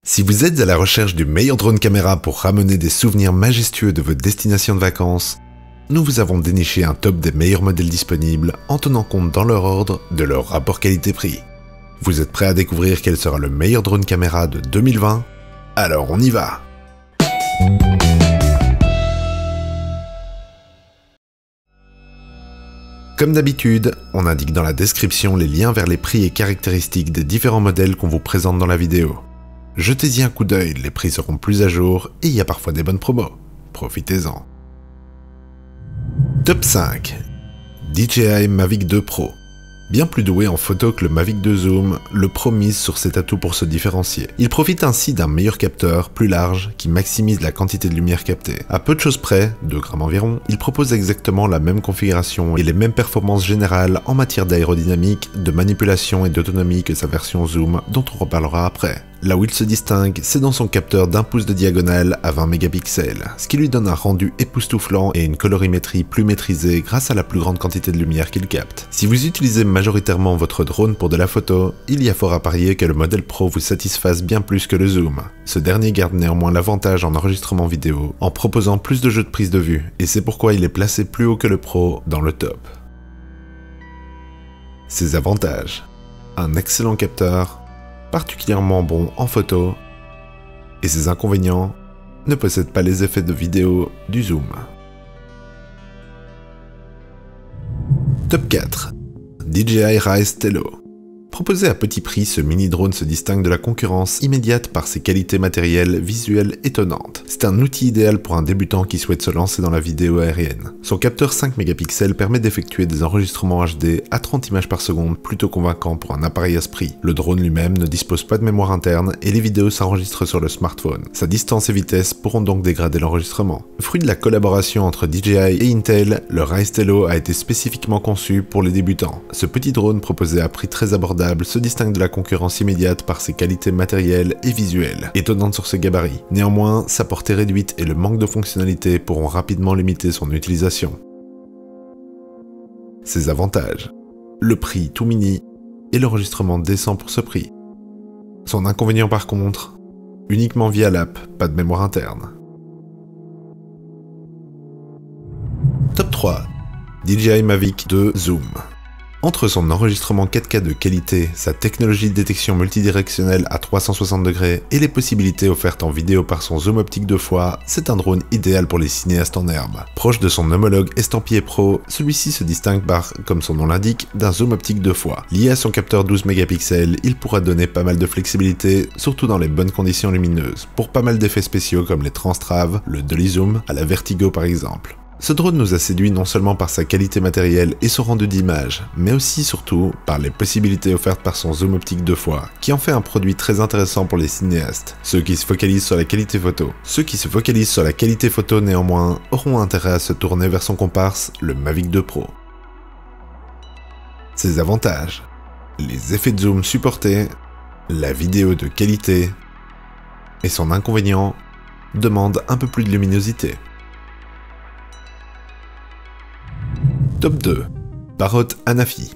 Si vous êtes à la recherche du meilleur drone caméra pour ramener des souvenirs majestueux de votre destination de vacances, nous vous avons déniché un top des meilleurs modèles disponibles en tenant compte dans leur ordre de leur rapport qualité-prix. Vous êtes prêts à découvrir quel sera le meilleur drone caméra de 2020? Alors on y va! Comme d'habitude, on indique dans la description les liens vers les prix et caractéristiques des différents modèles qu'on vous présente dans la vidéo. Jetez-y un coup d'œil, les prix seront plus à jour et il y a parfois des bonnes promos. Profitez-en. Top 5. DJI Mavic 2 Pro. Bien plus doué en photo que le Mavic 2 Zoom, le Pro mise sur cet atout pour se différencier. Il profite ainsi d'un meilleur capteur, plus large, qui maximise la quantité de lumière captée. À peu de choses près, 2 grammes environ, il propose exactement la même configuration et les mêmes performances générales en matière d'aérodynamique, de manipulation et d'autonomie que sa version Zoom, dont on reparlera après. Là où il se distingue, c'est dans son capteur d'1 pouce de diagonale à 20 mégapixels, ce qui lui donne un rendu époustouflant et une colorimétrie plus maîtrisée grâce à la plus grande quantité de lumière qu'il capte. Si vous utilisez majoritairement votre drone pour de la photo, il y a fort à parier que le modèle Pro vous satisfasse bien plus que le Zoom. Ce dernier garde néanmoins l'avantage en enregistrement vidéo, en proposant plus de jeux de prise de vue, et c'est pourquoi il est placé plus haut que le Pro dans le top. Ses avantages: un excellent capteur, particulièrement bon en photo, et ses inconvénients: ne possède pas les effets de vidéo du Zoom. Top 4. DJI Rise Tello. Proposé à petit prix, ce mini-drone se distingue de la concurrence immédiate par ses qualités matérielles visuelles étonnantes. C'est un outil idéal pour un débutant qui souhaite se lancer dans la vidéo aérienne. Son capteur 5 mégapixels permet d'effectuer des enregistrements HD à 30 images par seconde, plutôt convaincant pour un appareil à ce prix. Le drone lui-même ne dispose pas de mémoire interne et les vidéos s'enregistrent sur le smartphone. Sa distance et vitesse pourront donc dégrader l'enregistrement. Fruit de la collaboration entre DJI et Intel, le Rise Tello a été spécifiquement conçu pour les débutants. Ce petit drone proposé à prix très abordable se distingue de la concurrence immédiate par ses qualités matérielles et visuelles, étonnantes sur ses gabarits. Néanmoins, sa portée réduite et le manque de fonctionnalités pourront rapidement limiter son utilisation. Ses avantages: le prix tout mini et l'enregistrement décent pour ce prix. Son inconvénient par contre: uniquement via l'app, pas de mémoire interne. Top 3. DJI Mavic 2 Zoom. Entre son enregistrement 4K de qualité, sa technologie de détection multidirectionnelle à 360 degrés et les possibilités offertes en vidéo par son zoom optique 2 fois, c'est un drone idéal pour les cinéastes en herbe. Proche de son homologue estampillé Pro, celui-ci se distingue par, comme son nom l'indique, d'un zoom optique 2 fois. Lié à son capteur 12 mégapixels, il pourra donner pas mal de flexibilité, surtout dans les bonnes conditions lumineuses, pour pas mal d'effets spéciaux comme les transtraves, le dolly zoom, à la Vertigo par exemple. Ce drone nous a séduit non seulement par sa qualité matérielle et son rendu d'image, mais aussi surtout par les possibilités offertes par son zoom optique 2 fois, qui en fait un produit très intéressant pour les cinéastes, ceux qui se focalisent sur la qualité photo. Ceux qui se focalisent sur la qualité photo néanmoins auront intérêt à se tourner vers son comparse, le Mavic 2 Pro. Ses avantages: les effets de zoom supportés, la vidéo de qualité, et son inconvénient: demande un peu plus de luminosité. Top 2. Parrot Anafi.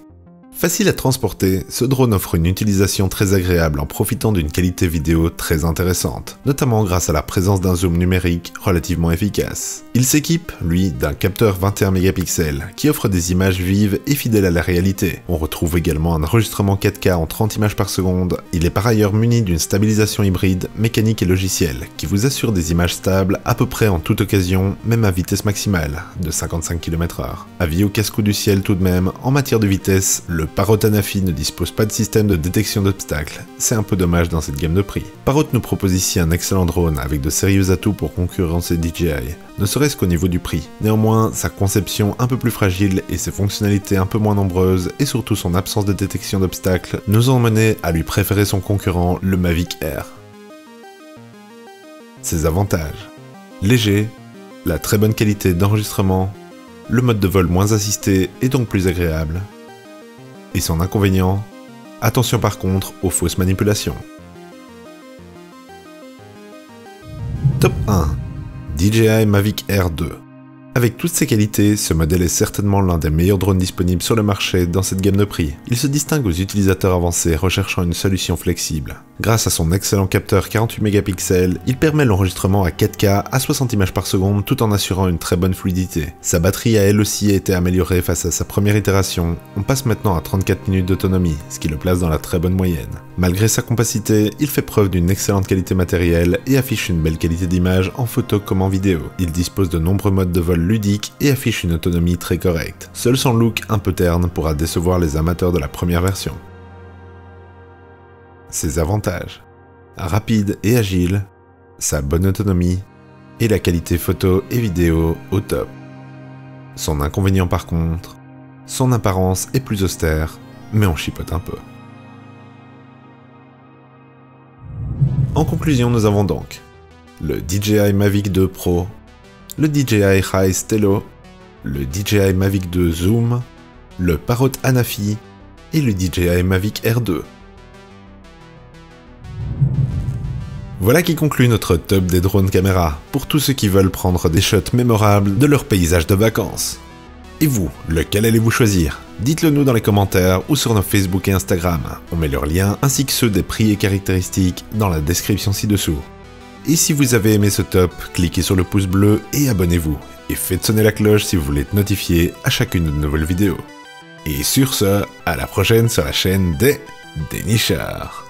Facile à transporter, ce drone offre une utilisation très agréable en profitant d'une qualité vidéo très intéressante, notamment grâce à la présence d'un zoom numérique relativement efficace. Il s'équipe, lui, d'un capteur 21 mégapixels qui offre des images vives et fidèles à la réalité. On retrouve également un enregistrement 4K en 30 images par seconde. Il est par ailleurs muni d'une stabilisation hybride, mécanique et logicielle, qui vous assure des images stables à peu près en toute occasion, même à vitesse maximale, de 55 km/h. Avis au casse-cou du ciel tout de même, en matière de vitesse, le Parrot Anafi ne dispose pas de système de détection d'obstacles, c'est un peu dommage dans cette gamme de prix. Parrot nous propose ici un excellent drone avec de sérieux atouts pour concurrencer DJI, ne serait-ce qu'au niveau du prix. Néanmoins, sa conception un peu plus fragile et ses fonctionnalités un peu moins nombreuses, et surtout son absence de détection d'obstacles, nous ont mené à lui préférer son concurrent, le Mavic Air. Ses avantages: léger, la très bonne qualité d'enregistrement, le mode de vol moins assisté et donc plus agréable. Et son inconvénient: attention par contre aux fausses manipulations. Top 1. DJI Mavic Air 2. Avec toutes ces qualités, ce modèle est certainement l'un des meilleurs drones disponibles sur le marché dans cette gamme de prix. Il se distingue aux utilisateurs avancés recherchant une solution flexible. Grâce à son excellent capteur 48 mégapixels, il permet l'enregistrement à 4K à 60 images par seconde tout en assurant une très bonne fluidité. Sa batterie a elle aussi été améliorée face à sa première itération. On passe maintenant à 34 minutes d'autonomie, ce qui le place dans la très bonne moyenne. Malgré sa compacité, il fait preuve d'une excellente qualité matérielle et affiche une belle qualité d'image en photo comme en vidéo. Il dispose de nombreux modes de vol ludiques et affiche une autonomie très correcte. Seul son look un peu terne pourra décevoir les amateurs de la première version. Ses avantages: rapide et agile, sa bonne autonomie et la qualité photo et vidéo au top. Son inconvénient par contre, son apparence est plus austère, mais on chipote un peu. En conclusion, nous avons donc le DJI Mavic 2 Pro, le DJI High Stello, le DJI Mavic 2 Zoom, le Parrot Anafi et le DJI Mavic Air 2. Voilà qui conclut notre top des drones caméra, pour tous ceux qui veulent prendre des shots mémorables de leur paysage de vacances. Et vous, lequel allez-vous choisir? Dites-le nous dans les commentaires ou sur nos Facebook et Instagram, on met leurs liens ainsi que ceux des prix et caractéristiques dans la description ci-dessous. Et si vous avez aimé ce top, cliquez sur le pouce bleu et abonnez-vous, et faites sonner la cloche si vous voulez être notifié à chacune de nos nouvelles vidéos. Et sur ce, à la prochaine sur la chaîne des Dénicheurs.